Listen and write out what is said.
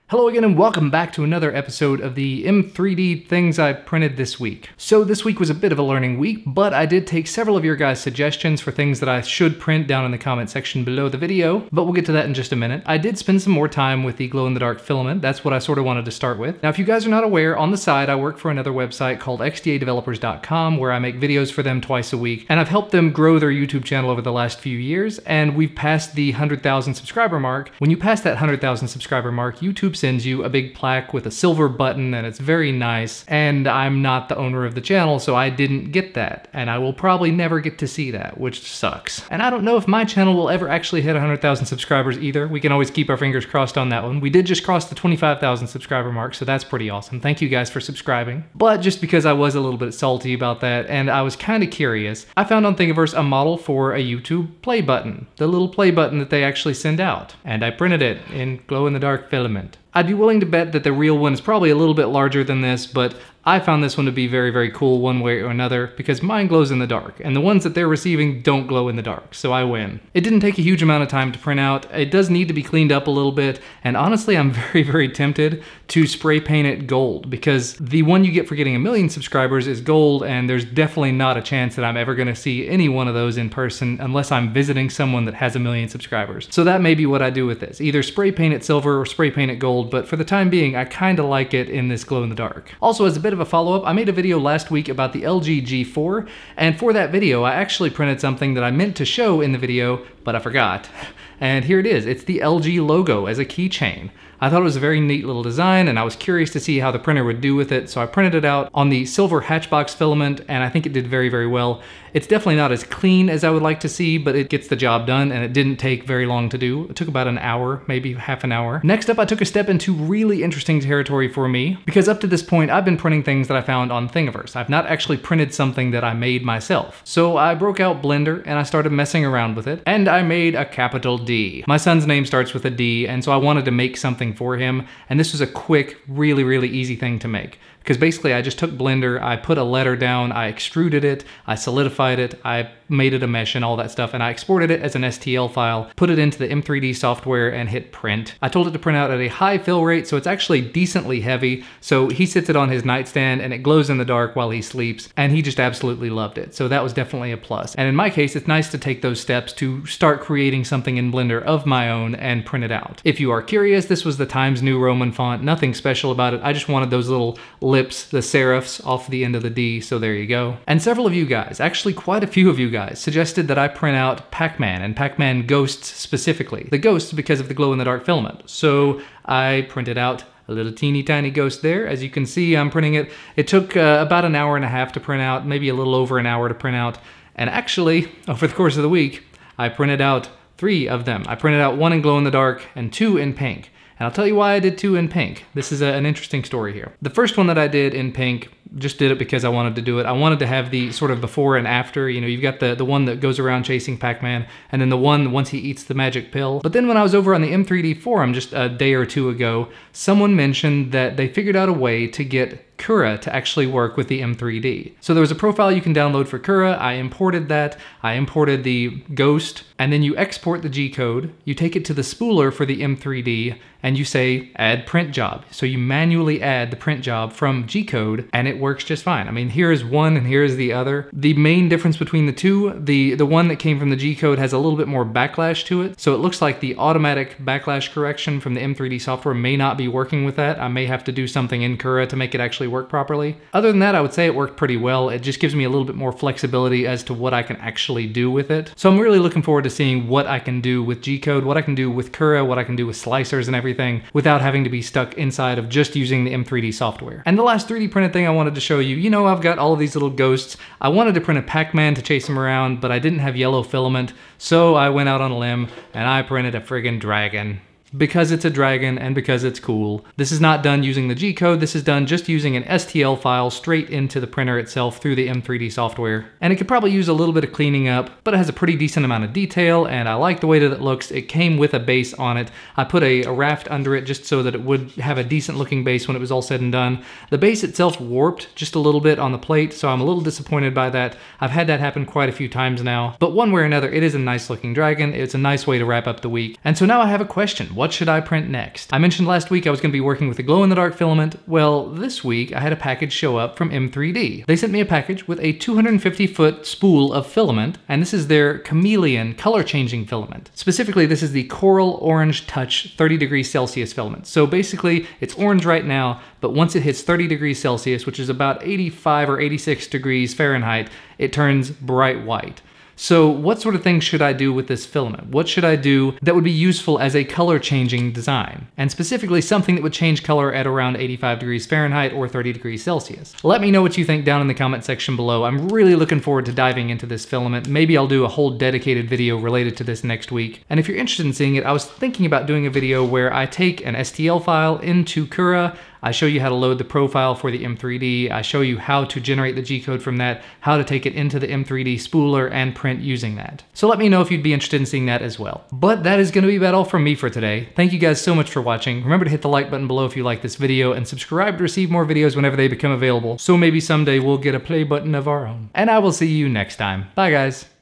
Hello again and welcome back to another episode of the M3D things I printed this week. So this week was a bit of a learning week, but I did take several of your guys' suggestions for things that I should print down in the comment section below the video, but we'll get to that in just a minute. I did spend some more time with the glow-in-the-dark filament. That's what I sort of wanted to start with. Now if you guys are not aware, on the side I work for another website called xdadevelopers.com where I make videos for them twice a week, and I've helped them grow their YouTube channel over the last few years, and we've passed the 100,000 subscriber mark. When you pass that 100,000 subscriber mark, YouTube sends you a big plaque with a silver button and it's very nice, and I'm not the owner of the channel, so I didn't get that, and I will probably never get to see that, which sucks. And I don't know if my channel will ever actually hit 100,000 subscribers either. We can always keep our fingers crossed on that one. We did just cross the 25,000 subscriber mark, so that's pretty awesome. Thank you guys for subscribing. But just because I was a little bit salty about that and I was kind of curious, I found on Thingiverse a model for a YouTube play button, the little play button that they actually send out, and I printed it in glow-in-the-dark filament. I'd be willing to bet that the real one is probably a little bit larger than this, but I found this one to be very, very cool one way or another because mine glows in the dark, and the ones that they're receiving don't glow in the dark, so I win. It didn't take a huge amount of time to print out. It does need to be cleaned up a little bit, and honestly, I'm very, very tempted to spray paint it gold because the one you get for getting 1 million subscribers is gold, and there's definitely not a chance that I'm ever gonna see any one of those in person unless I'm visiting someone that has 1 million subscribers. So that may be what I do with this. Either spray paint it silver or spray paint it gold, but for the time being, I kinda like it in this glow in the dark. Also, as a bit of a follow-up, I made a video last week about the LG G4, and for that video, I actually printed something that I meant to show in the video, but I forgot. And here it is. It's the LG logo as a keychain. I thought it was a very neat little design, and I was curious to see how the printer would do with it, so I printed it out on the silver Hatchbox filament, and I think it did very, very well. It's definitely not as clean as I would like to see, but it gets the job done, and it didn't take very long to do. It took about an hour, maybe half an hour. Next up, I took a step into really interesting territory for me, because up to this point, I've been printing things that I found on Thingiverse. I've not actually printed something that I made myself. So I broke out Blender, and I started messing around with it, and I made a capital D. My son's name starts with a D, and so I wanted to make something for him, and this was a quick, really, really easy thing to make. Because basically I just took Blender, I put a letter down, I extruded it, I solidified it, I made it a mesh and all that stuff, and I exported it as an STL file, put it into the M3D software and hit print. I told it to print out at a high fill rate, so it's actually decently heavy, so he sits it on his nightstand and it glows in the dark while he sleeps, and he just absolutely loved it. So that was definitely a plus. And in my case, it's nice to take those steps to start creating something in Blender of my own and print it out. If you are curious, this was the Times New Roman font, nothing special about it. I just wanted those little lips, the serifs off the end of the D, so there you go. And several of you guys, actually quite a few of you guys, suggested that I print out Pac-Man and Pac-Man ghosts specifically. The ghosts because of the glow-in-the-dark filament. So I printed out a little teeny tiny ghost there. As you can see, I'm printing it. It took about an hour and a half to print out, maybe a little over an hour to print out. And actually, over the course of the week, I printed out 3 of them. I printed out 1 in glow-in-the-dark and 2 in pink. And I'll tell you why I did 2 in pink. This is an interesting story here. The first one that I did in pink, just did it because I wanted to do it. I wanted to have the sort of before and after. You know, you've got the one that goes around chasing Pac-Man, and then the one once he eats the magic pill. But then when I was over on the M3D forum just a day or 2 ago, someone mentioned that they figured out a way to get Cura to actually work with the M3D. So there was a profile you can download for Cura. I imported that. I imported the ghost, and then you export the G-code. You take it to the spooler for the M3D, and you say add print job. So you manually add the print job from G-code, and it works just fine. I mean, here is one and here is the other. The main difference between the two, the one that came from the G-code has a little bit more backlash to it. So it looks like the automatic backlash correction from the M3D software may not be working with that. I may have to do something in Cura to make it actually work properly. Other than that, I would say it worked pretty well. It just gives me a little bit more flexibility as to what I can actually do with it. So I'm really looking forward to seeing what I can do with G-code, what I can do with Cura, what I can do with slicers and everything without having to be stuck inside of just using the M3D software. And the last 3D printed thing I wanted to show you, you know, I've got all of these little ghosts. I wanted to print a Pac-Man to chase him around, but I didn't have yellow filament, so I went out on a limb and I printed a friggin' dragon. Because it's a dragon and because it's cool. This is not done using the G-code, this is done just using an STL file straight into the printer itself through the M3D software. And it could probably use a little bit of cleaning up, but it has a pretty decent amount of detail, and I like the way that it looks. It came with a base on it. I put a raft under it just so that it would have a decent looking base when it was all said and done. The base itself warped just a little bit on the plate, so I'm a little disappointed by that. I've had that happen quite a few times now, but one way or another, it is a nice looking dragon. It's a nice way to wrap up the week. And so now I have a question. What should I print next? I mentioned last week I was going to be working with a glow-in-the-dark filament. Well, this week I had a package show up from M3D. They sent me a package with a 250-foot spool of filament, and this is their Chameleon color-changing filament. Specifically, this is the Coral Orange Touch 30 degrees Celsius filament. So basically, it's orange right now, but once it hits 30 degrees Celsius, which is about 85 or 86 degrees Fahrenheit, it turns bright white. So what sort of things should I do with this filament? What should I do that would be useful as a color changing design? And specifically something that would change color at around 85 degrees Fahrenheit or 30 degrees Celsius. Let me know what you think down in the comment section below. I'm really looking forward to diving into this filament. Maybe I'll do a whole dedicated video related to this next week. And if you're interested in seeing it, I was thinking about doing a video where I take an STL file into Cura, I show you how to load the profile for the M3D, I show you how to generate the G-code from that, how to take it into the M3D spooler and print using that. So let me know if you'd be interested in seeing that as well. But that is going to be about all from me for today. Thank you guys so much for watching. Remember to hit the like button below if you like this video, and subscribe to receive more videos whenever they become available, so maybe someday we'll get a play button of our own. And I will see you next time. Bye guys.